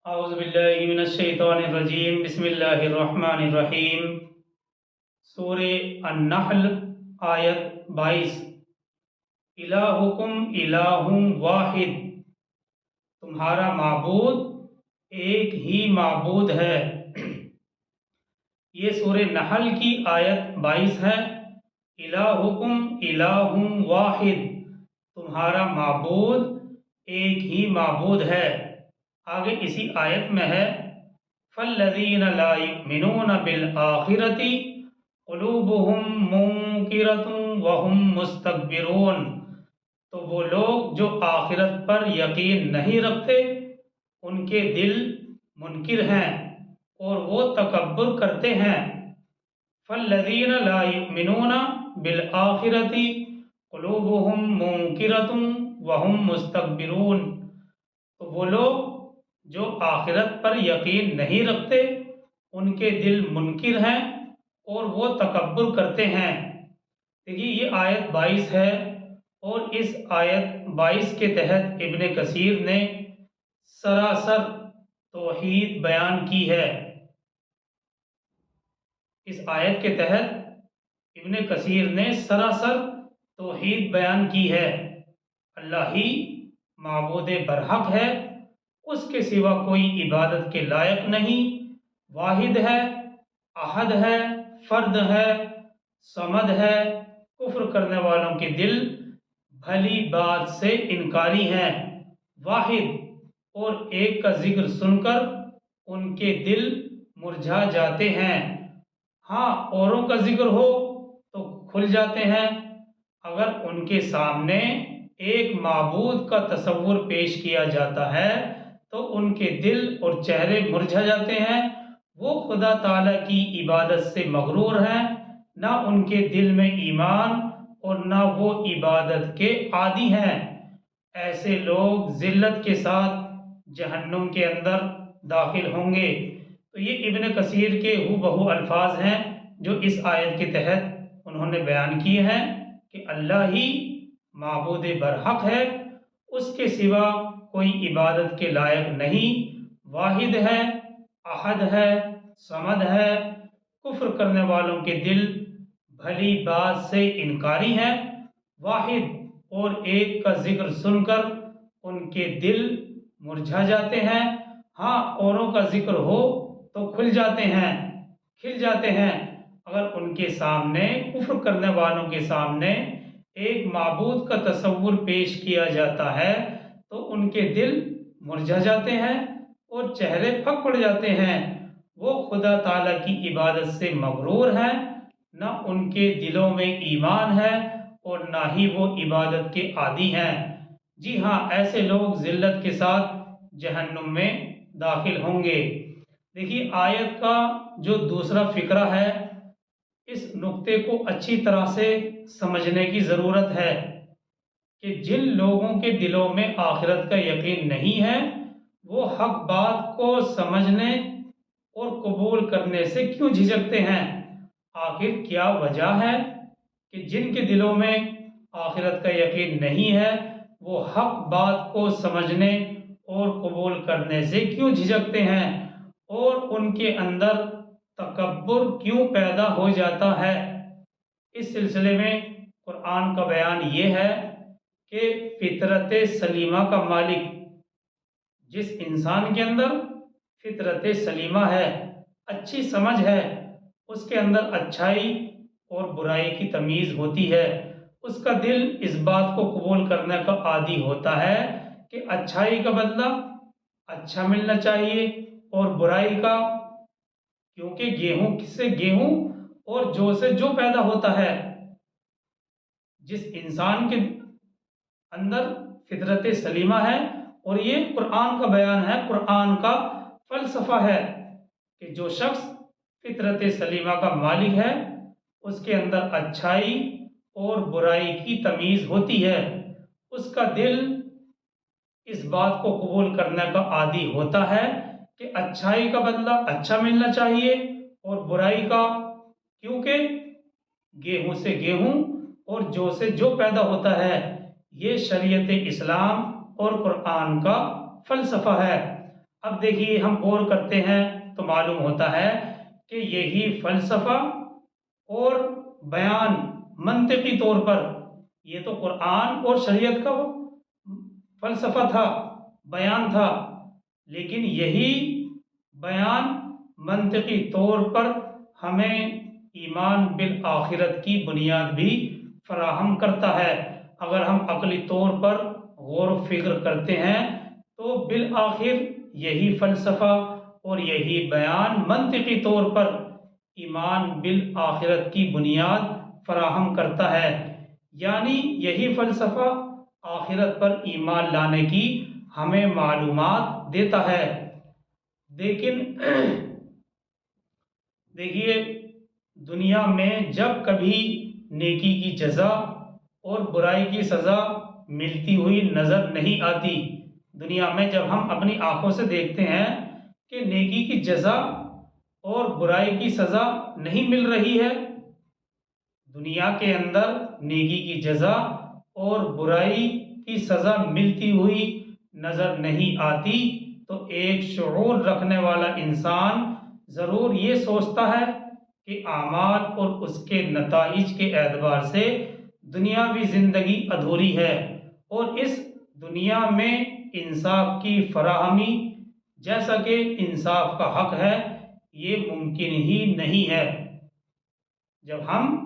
औज़ुबिल्लाहिमिनश्शैतानिर्रजीम बिस्मिल्लाहिर्रहमानिर्रहीम। सूरे अन्नहल आयत 22। इलाहुकुम इलाहुम वाहिद, तुम्हारा माबूद एक ही माबूद है। ये सूरे नहल की आयत 22 है। इलाहुकुम इलाहुम वाहिद, तुम्हारा माबूद एक ही माबूद है। आगे इसी आयत में है फल्लज़ीन ला युमिनून बिल आखिरति कुलूबुहुम मुनकिरतुन व हुम मुस्तकबिरून। तो वो लोग जो आखिरत पर यकीन नहीं रखते उनके दिल मुनकिर हैं और वो तकब्बुर करते हैं। फल्लज़ीन ला युमिनून बिल आखिरति कुलूबुहुम मुनकिरतुन व हुम मुस्तकबिरून। तो वो लोग जो आखिरत पर यकीन नहीं रखते उनके दिल मुनकिर हैं और वो तकब्बुर करते हैं। देखिए ये आयत 22 है और इस आयत 22 के तहत इब्ने कसीर ने सरासर तौहीद बयान की है। इस आयत के तहत इब्ने कसीर ने सरासर तौहीद बयान की है। अल्लाह ही माबूद बरहक है, उसके सिवा कोई इबादत के लायक नहीं। वाहिद है, अहद है, फर्द है, समद है। कुफ्र करने वालों के दिल भली बात से इनकारी हैं। वाहिद और एक का जिक्र सुनकर उनके दिल मुरझा जाते हैं। हाँ, औरों का जिक्र हो तो खुल जाते हैं। अगर उनके सामने एक माबूद का तसव्वुर पेश किया जाता है तो उनके दिल और चेहरे मुरझा जाते हैं। वो खुदा ताला की इबादत से मगरूर हैं, ना उनके दिल में ईमान और ना वो इबादत के आदी हैं। ऐसे लोग जिल्लत के साथ जहन्नुम के अंदर दाखिल होंगे। तो ये इब्ने कसीर के हूबहू अल्फाज हैं जो इस आयत के तहत उन्होंने बयान किए हैं कि अल्लाह ही माबूद बरहक है, उसके सिवा कोई इबादत के लायक नहीं। वाहिद है, अहद है, समद है। कुफ्र करने वालों के दिल भली बात से इनकारी हैं। वाहिद और एक का जिक्र सुनकर उनके दिल मुरझा जाते हैं। हाँ, औरों का जिक्र हो तो खुल जाते हैं, खिल जाते हैं। अगर उनके सामने, कुफ्र करने वालों के सामने एक माबूद का तसव्वुर पेश किया जाता है तो उनके दिल मुरझा जाते हैं और चेहरे फक पड़ जाते हैं। वो खुदा ताला की इबादत से मगरूर हैं, ना उनके दिलों में ईमान है और ना ही वो इबादत के आदी हैं। जी हाँ, ऐसे लोग जिल्लत के साथ जहन्नुम में दाखिल होंगे। देखिए आयत का जो दूसरा फिक्रा है, इस नुक्ते को अच्छी तरह से समझने की ज़रूरत है कि जिन लोगों के दिलों में आखिरत का यकीन नहीं है वो हक बात को समझने और कबूल करने से क्यों झिझकते हैं। आखिर क्या वजह है कि जिनके दिलों में आखिरत का यकीन नहीं है वो हक बात को समझने और कबूल करने से क्यों झिझकते हैं और उनके अंदर तकब्बुर क्यों पैदा हो जाता है। इस सिलसिले में कुरान का बयान ये है कि फितरत सलीमा का मालिक, जिस इंसान के अंदर फितरत सलीमा है, अच्छी समझ है, उसके अंदर अच्छाई और बुराई की तमीज़ होती है, उसका दिल इस बात को कबूल करने का आदी होता है कि अच्छाई का बदला अच्छा मिलना चाहिए और बुराई का, क्योंकि गेहूं से गेहूं और जौ से जौ पैदा होता है। जिस इंसान के अंदर फितरत सलीमा है, और ये कुरान का बयान है, कुरान का फलसफा है कि जो शख्स फितरत सलीमा का मालिक है उसके अंदर अच्छाई और बुराई की तमीज़ होती है। उसका दिल इस बात को कबूल करने का आदी होता है कि अच्छाई का बदला अच्छा मिलना चाहिए और बुराई का, क्योंकि गेहूं से गेहूं और जौ से जौ पैदा होता है। ये शरीयत इस्लाम और कुरान का फलसफा है। अब देखिए, हम गौर करते हैं तो मालूम होता है कि यही फ़लसफ़ा और बयान मंतिकी तौर पर, ये तो कुरान और शरीयत का फ़लसफ़ा था, बयान था, लेकिन यही बयान मंतिकी तौर पर हमें ईमान बिल आखिरत की बुनियाद भी फराहम करता है। अगर हम अकली तौर पर गौर व फिक्र करते हैं तो बिल आखिर यही फ़लसफ़ा और यही बयान मंतिकी तौर पर ईमान बिल आखिरत की बुनियाद फराहम करता है। यानी यही फ़लसफ़ा आखिरत पर ईमान लाने की हमें मालूमात देता है। लेकिन देखिए, दुनिया में जब कभी नेकी की जज़ा और बुराई की सज़ा मिलती हुई नज़र नहीं आती। दुनिया में जब हम अपनी आंखों से देखते हैं कि नेकी की जज़ा और बुराई की सज़ा नहीं मिल रही है, दुनिया के अंदर नेकी की जज़ा और बुराई की सज़ा मिलती हुई नज़र नहीं आती, तो एक शऊर रखने वाला इंसान ज़रूर ये सोचता है कि आमाल और उसके नताइज के एतबार से दुनियावी ज़िंदगी अधूरी है और इस दुनिया में इंसाफ की फराहमी, जैसा कि इंसाफ का हक है, ये मुमकिन ही नहीं है। जब हम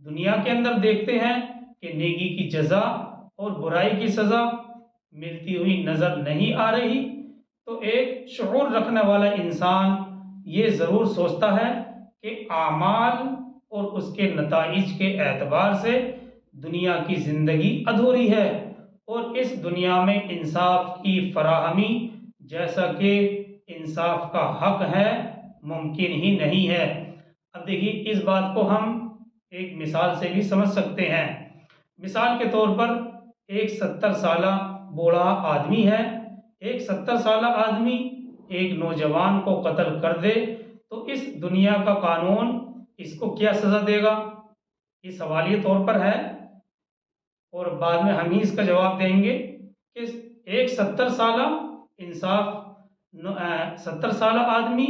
दुनिया के अंदर देखते हैं कि नेकी की जज़ा और बुराई की सज़ा मिलती हुई नज़र नहीं आ रही, तो एक शऊर रखने वाला इंसान ये ज़रूर सोचता है कि आमाल और उसके नताइज के एतबार से दुनिया की ज़िंदगी अधूरी है और इस दुनिया में इंसाफ की फराहमी, जैसा कि इंसाफ का हक है, मुमकिन ही नहीं है। अब देखिए, इस बात को हम एक मिसाल से भी समझ सकते हैं। मिसाल के तौर पर एक 70 साला बूढ़ा आदमी है। एक 70 साला आदमी एक नौजवान को कत्ल कर दे तो इस दुनिया का कानून इसको क्या सज़ा देगा? ये सवालिया तौर पर है और बाद में हम ही इसका जवाब देंगे कि एक 70 साला इंसाफ 70 साला आदमी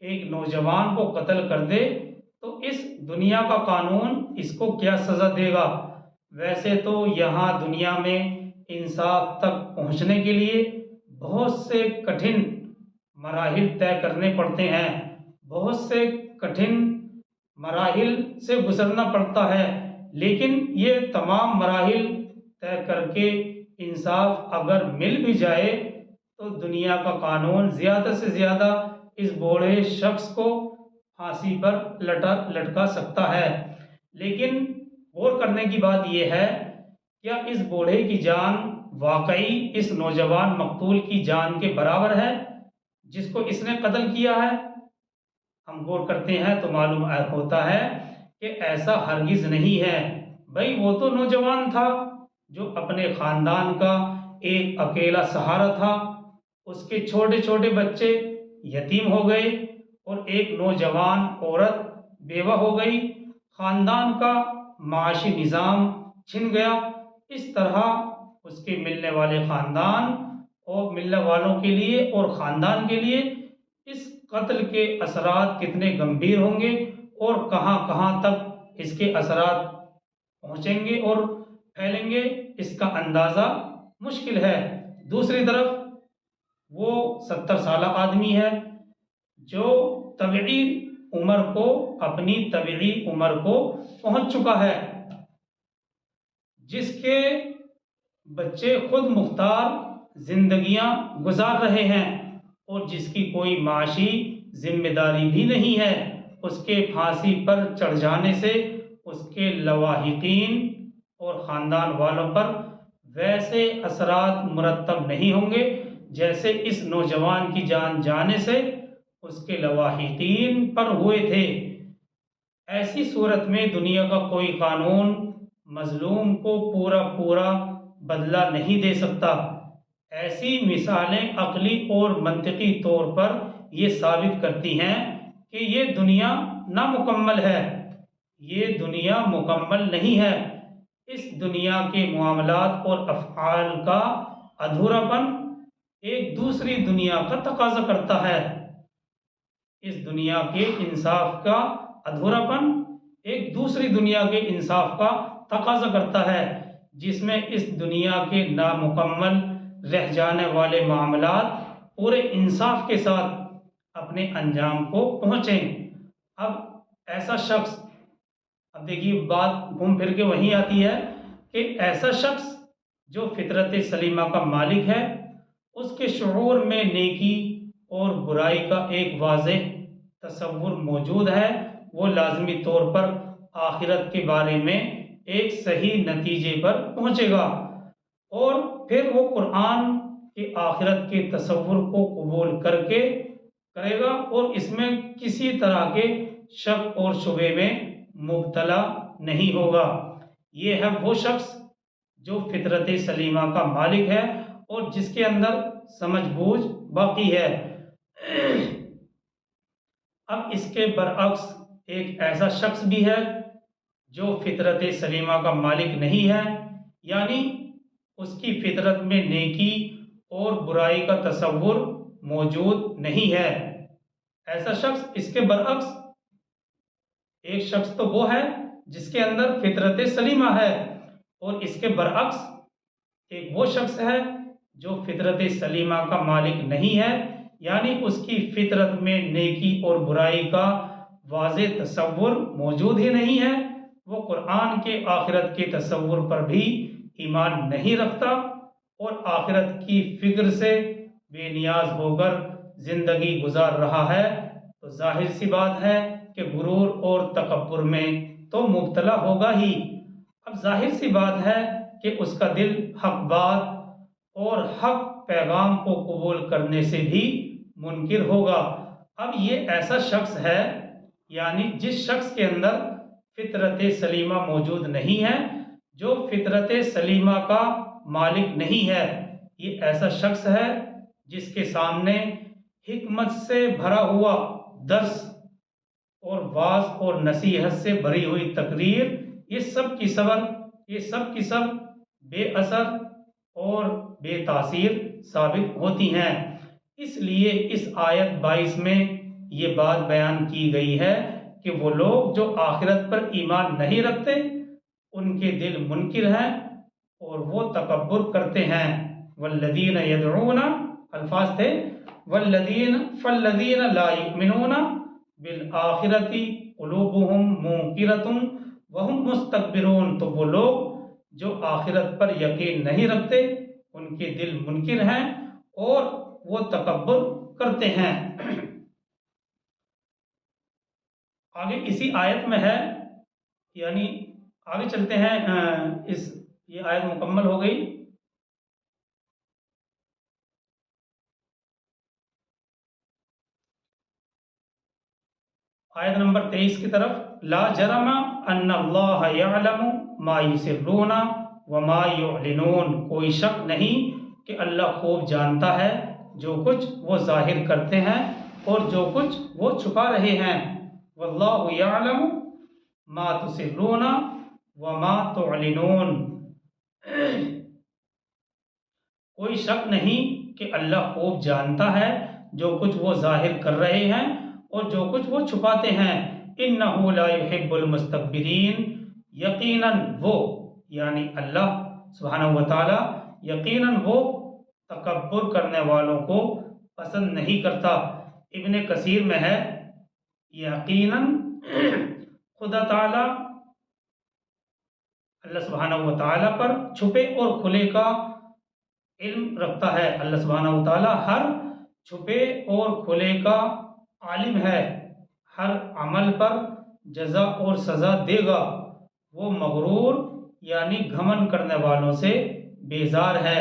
एक नौजवान को कत्ल कर दे तो इस दुनिया का कानून इसको क्या सज़ा देगा? वैसे तो यहाँ दुनिया में इंसाफ तक पहुँचने के लिए बहुत से कठिन मराहिल तय करने पड़ते हैं, बहुत से कठिन मराहिल से गुजरना पड़ता है, लेकिन ये तमाम मराहिल तय करके इंसाफ अगर मिल भी जाए तो दुनिया का कानून ज़्यादा से ज़्यादा इस बूढ़े शख्स को फांसी पर लटका सकता है। लेकिन गौर करने की बात यह है, क्या इस बूढ़े की जान वाकई इस नौजवान मकतूल की जान के बराबर है जिसको इसने कत्ल किया है? हम गौर करते हैं तो मालूम होता है कि ऐसा हरगिज नहीं है। भाई, वो तो नौजवान था जो अपने खानदान का एक अकेला सहारा था, उसके छोटे छोटे बच्चे यतीम हो गए और एक नौजवान औरत बेवा हो गई, खानदान का माशी निज़ाम छिन गया। इस तरह उसके मिलने वाले खानदान और मिलने वालों के लिए और खानदान के लिए इस कत्ल के असरात कितने गंभीर होंगे और कहां कहां तक इसके असरात पहुंचेंगे और फैलेंगे, इसका अंदाज़ा मुश्किल है। दूसरी तरफ वो 70 साला आदमी है जो तबई उम्र को अपनी तबई उम्र को पहुंच चुका है, जिसके बच्चे खुद मुख्तार जिंदगियां गुजार रहे हैं और जिसकी कोई माशी जिम्मेदारी भी नहीं है। उसके फांसी पर चढ़ जाने से उसके लवाहिकीन और ख़ानदान वालों पर वैसे असरात मुरतब नहीं होंगे जैसे इस नौजवान की जान जाने से उसके लवाहिकीन पर हुए थे। ऐसी सूरत में दुनिया का कोई कानून मजलूम को पूरा पूरा बदला नहीं दे सकता। ऐसी मिसालें अकली और मंतिकी तौर पर ये साबित करती हैं कि ये दुनिया नामुकम्मल है, ये दुनिया मुकम्मल नहीं है। इस दुनिया के मामलात और अफ़आल का अधूरापन एक दूसरी दुनिया का तकाजा करता है। इस दुनिया के इंसाफ का अधूरापन एक दूसरी दुनिया के इंसाफ का तकाजा करता है, जिसमें इस दुनिया के नामुकम्मल रह जाने वाले मामलात पूरे इंसाफ के साथ अपने अंजाम को पहुँचें। अब ऐसा शख्स, अब देखिए बात घूम फिर के वहीं आती है कि ऐसा शख्स जो फितरत सलीमा का मालिक है, उसके शऊर में नेकी और बुराई का एक वाज़ेह तसव्वुर मौजूद है। वो लाज़मी तौर पर आखिरत के बारे में एक सही नतीजे पर पहुँचेगा और फिर वो कुरान के आखिरत के तसव्वुर को कबूल करके करेगा और इसमें किसी तरह के शक और शुबे में मुब्तला नहीं होगा। ये है वो शख्स जो फितरत सलीमा का मालिक है और जिसके अंदर समझ बूझ बाकी है। अब इसके बरअक्स एक ऐसा शख्स भी है जो फितरत सलीमा का मालिक नहीं है, यानी उसकी फितरत में नेकी और बुराई का तसव्वुर मौजूद नहीं है। ऐसा शख्स, इसके बरअक्स एक शख्स तो वो है जिसके अंदर फितरत सलीमा है और इसके बरअक्स एक वो शख्स है जो फितरत सलीमा का मालिक नहीं है, यानी उसकी फितरत में नेकी और बुराई का वाज़े तसव्वुर मौजूद ही नहीं है। वो कुरान के आखिरत के तसव्वुर पर भी ईमान नहीं रखता और आखिरत की फिक्र से बेनियाज होकर ज़िंदगी गुजार रहा है, तो जाहिर सी बात है कि गुरूर और तकब्बुर में तो मुब्तला होगा ही। अब जाहिर सी बात है कि उसका दिल हक बात और हक पैगाम को कबूल करने से भी मुनकिर होगा। अब ये ऐसा शख्स है, यानी जिस शख्स के अंदर फितरत सलीमा मौजूद नहीं है, जो फितरत सलीमा का मालिक नहीं है, ये ऐसा शख्स है जिसके सामने हिकमत से भरा हुआ दर्स और वाज और नसीहत से भरी हुई तकरीर, ये सब की सब बेअसर और बेतासीर साबित होती हैं। इसलिए इस आयत 22 में ये बात बयान की गई है कि वो लोग जो आखिरत पर ईमान नहीं रखते, उनके दिल मुनकिर हैं और वो तकब्बुर करते हैं। वल्लदीन यदऊना, अल्फाज थे फल्लदीन ला युमिनूना बिल आखिरती कुलूबुहुम मुनकिरतुम वहुम मुस्तकबिरून, तो वो लोग जो आखिरत पर यकीन नहीं रखते, उनके दिल मुनकिर हैं और वो तकब्बुर करते हैं। आगे इसी आयत में है, यानी आगे चलते हैं। ये आयत मुकम्मल हो गई। आयत नंबर 23 की तरफ, ला जरमा अन्नल्लाह यअलमु मा युसिर्रूना व मा युअलिनून, कोई शक नहीं कि अल्लाह खूब जानता है जो कुछ वो जाहिर करते हैं और जो कुछ वो छुपा रहे हैं। वल्लाहु यअलमु मा तुसिर्रूना व मा तुअलिनून, कोई शक नहीं कि अल्लाह खूब जानता है जो कुछ वो जाहिर कर रहे हैं और जो कुछ वो छुपाते हैं। इन्नहु ला युहिब्बुल मुस्तकबिरीन, यकीनन वो, यानी अल्लाह सुब्हानहु व तआला, यकीनन वो तकब्बुर करने वालों को पसंद नहीं करता। इब्ने कसीर में है, यकीनन खुदा ताला अल्लाह सुब्हानहु व तआला पर छुपे और खुले का इल्म रखता है। अल्लाह सुब्हानहु व तआला हर छुपे और खुले का आलिम है, हर अमल पर जजा और सजा देगा। वो मगरूर यानी घमन करने वालों से बेजार है।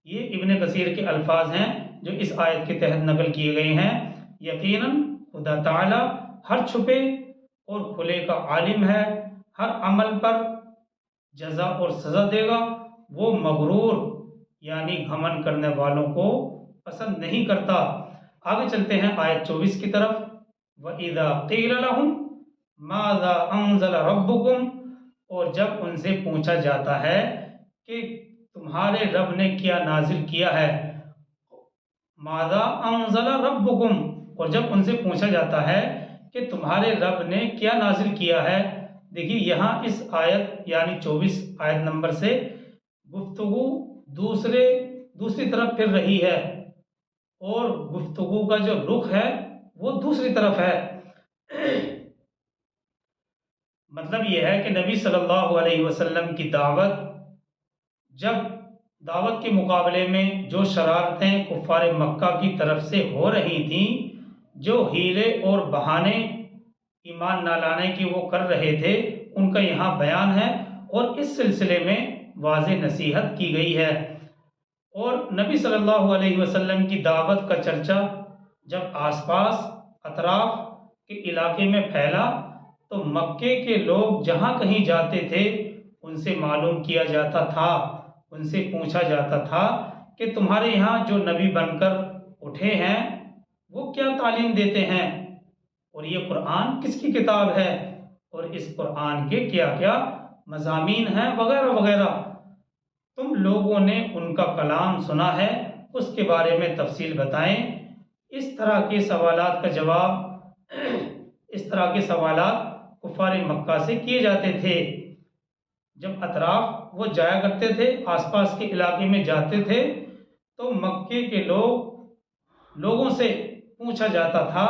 ये इब्ने कसीर के अल्फाज हैं जो इस आयत के तहत नकल किए गए हैं। यकीनन खुदा ताला हर छुपे और खुले का आलिम है, हर अमल पर जजा और सजा देगा। वो मगरूर यानी घमन करने वालों को पसंद नहीं करता। आगे चलते हैं आयत 24 की तरफ। व इज़ा क़ील लहुम माज़ा अंज़ल रब्बुकुम, और जब उनसे पूछा जाता है कि तुम्हारे रब ने क्या नाजिल किया है, मादा अंज़ला रब्बुकुम, और जब उनसे पूछा जाता है कि तुम्हारे रब ने क्या नाजिल किया है। देखिए यहाँ इस आयत यानी 24 आयत नंबर से गुफ्तगू दूसरी तरफ फिर रही है, और गुफ्तगू का जो रुख है वो दूसरी तरफ है। मतलब यह है कि नबी सल्लल्लाहु अलैहि वसल्लम की दावत, जब दावत के मुकाबले में जो शरारतें कुफ़ार मक्का की तरफ से हो रही थीं, जो हीले और बहाने ईमान ना लाने की वो कर रहे थे, उनका यहाँ बयान है और इस सिलसिले में वाज़ेह नसीहत की गई है। और नबी सल्लल्लाहु अलैहि वसल्लम की दावत का चर्चा जब आसपास अतराफ के इलाके में फैला, तो मक्के के लोग जहाँ कहीं जाते थे उनसे मालूम किया जाता था, उनसे पूछा जाता था कि तुम्हारे यहाँ जो नबी बनकर उठे हैं वो क्या तालीम देते हैं, और ये कुरान किसकी किताब है, और इस कुरान के क्या क्या मज़ामीन हैं, वगैरह वगैरह। तुम लोगों ने उनका कलाम सुना है, उसके बारे में तफसील बताएं। इस तरह के सवालात का जवाब इस तरह के सवालात कुफ़ार मक्का से किए जाते थे। जब अतराफ वो जाया करते थे, आसपास के इलाके में जाते थे, तो मक्के के लोगों से पूछा जाता था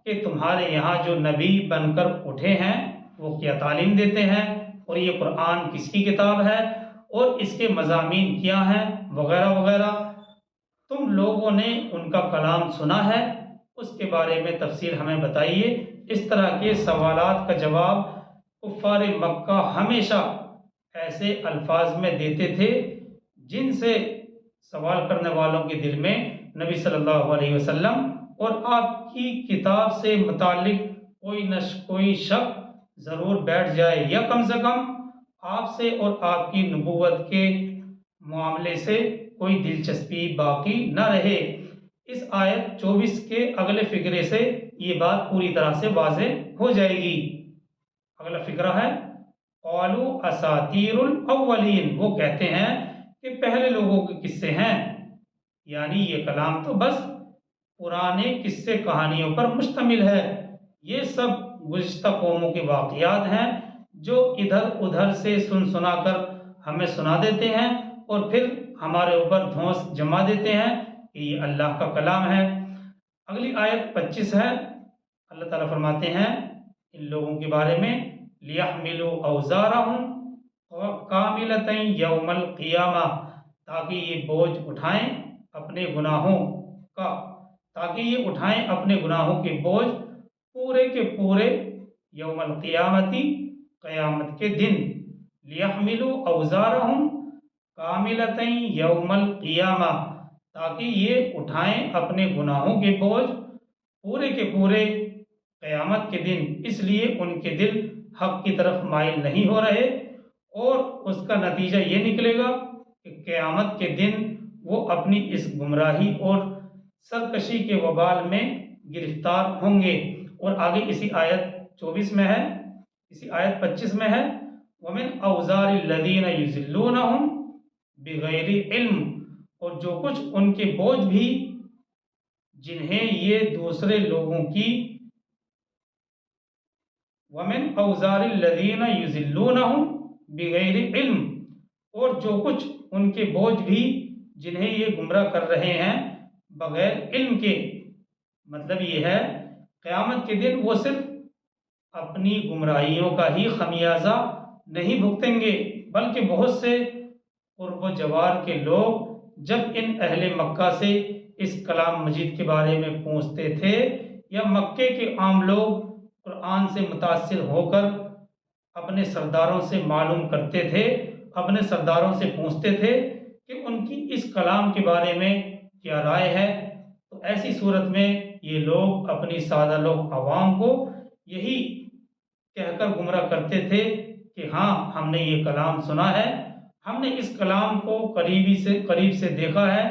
कि तुम्हारे यहाँ जो नबी बनकर उठे हैं वो क्या तालीम देते हैं, और ये कुरान किसकी किताब है, और इसके मज़ामीन क्या हैं, वगैरह वगैरह। तुम लोगों ने उनका कलाम सुना है, उसके बारे में तफसील हमें बताइए। इस तरह के सवालात का जवाब कुफ़ार मक्का हमेशा ऐसे अल्फाज में देते थे जिनसे सवाल करने वालों के दिल में नबी सल्लल्लाहु अलैहि वसल्लम और आपकी किताब से मुतालिक कोई शक ज़रूर बैठ जाए, या कम से कम आपसे और आपकी नबूवत के मामले से कोई दिलचस्पी बाकी न रहे। इस आयत 24 के अगले फिक्रे से ये बात पूरी तरह से वाज़ेह हो जाएगी। अगला फिक्रा है क़ालू असातीरुल अव्वलीन, वो कहते हैं कि पहले लोगों के किस्से हैं, यानी ये कलाम तो बस पुराने किस्से कहानियों पर मुश्तमिल है। ये सब गुज़िश्ता कौमों के वाक़यात हैं जो इधर उधर से सुन सुना कर हमें सुना देते हैं और फिर हमारे ऊपर धौंस जमा देते हैं कि ये अल्लाह का कलाम है। अगली आयत 25 है। अल्लाह ताला फरमाते हैं इन लोगों के बारे में, लियहमिलू औज़ारहुम कामिलतन यौमल क़ियामा, ताकि ये बोझ उठाएं अपने गुनाहों का, ताकि ये उठाएं अपने गुनाहों के बोझ पूरे के पूरे यौमल क़ियामती, क़यामत के दिन। लियहमिलू औज़ारहुम कामिलतन यौमल क़ियामा, ताकि ये उठाएं अपने गुनाहों के बोझ पूरे के पूरे क़यामत के दिन। इसलिए उनके दिल हक़ की तरफ माइल नहीं हो रहे, और उसका नतीजा ये निकलेगा कि क़यामत के दिन वो अपनी इस गुमराही और सरकशी के वबाल में गिरफ्तार होंगे। और आगे इसी आयत 24 में है, इसी आयत 25 में है, वमिन औज़ारिल्लज़ीना युज़िल्लूनहुम बिग़ैरि इल्म, और जो कुछ उनके बोझ भी जिन्हें ये दूसरे लोगों की, वमिन औज़ारिल्लज़ीना युज़िल्लूनहुम बिग़ैरि इल्म, और जो कुछ उनके बोझ भी जिन्हें ये गुमराह कर रहे हैं बगैर इल्म के। मतलब ये है क़यामत के दिन वो सिर्फ अपनी गुमराहियों का ही खमियाजा नहीं भुगतेंगे, बल्कि बहुत से कुर्ब जवार के लोग जब इन अहले मक्का से इस कलाम मजीद के बारे में पूछते थे, या मक्के के आम लोग कुरान से मुतासिर होकर अपने सरदारों से मालूम करते थे, अपने सरदारों से पूछते थे कि उनकी इस कलाम के बारे में क्या राय है, तो ऐसी सूरत में ये लोग अपनी सादा लोग आवाम को यही कहकर गुमराह करते थे कि हाँ, हमने ये कलाम सुना है, हमने इस कलाम को करीब से देखा है,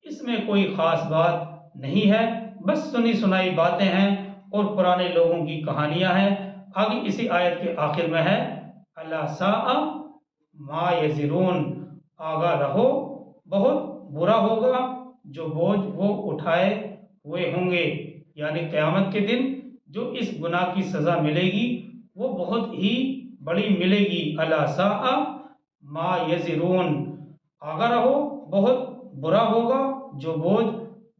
इसमें कोई ख़ास बात नहीं है, बस सुनी सुनाई बातें हैं और पुराने लोगों की कहानियाँ हैं। आगे इसी आयत के आखिर में है अला साअ मा यज़िरून, आगा रहो बहुत बुरा होगा जो बोझ वो उठाए हुए होंगे। यानी क़यामत के दिन जो इस गुनाह की सज़ा मिलेगी वो बहुत ही बड़ी मिलेगी। अला साअ मा यज़िरून, आगा रहो, बहुत बुरा होगा जो बोझ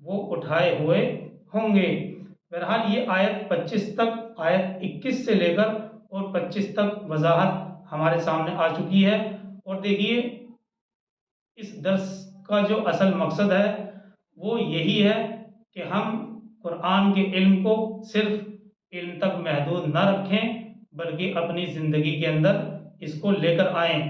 वो उठाए हुए होंगे। बहरहाल ये आयत 25 तक, आयत 21 से लेकर और 25 तक वजाहत हमारे सामने आ चुकी है। और देखिए, इस दर्स का जो असल मकसद है वो यही है कि हम कुरान के इल्म को सिर्फ इल्म तक महदूद न रखें, बल्कि अपनी ज़िंदगी के अंदर इसको लेकर आएँ।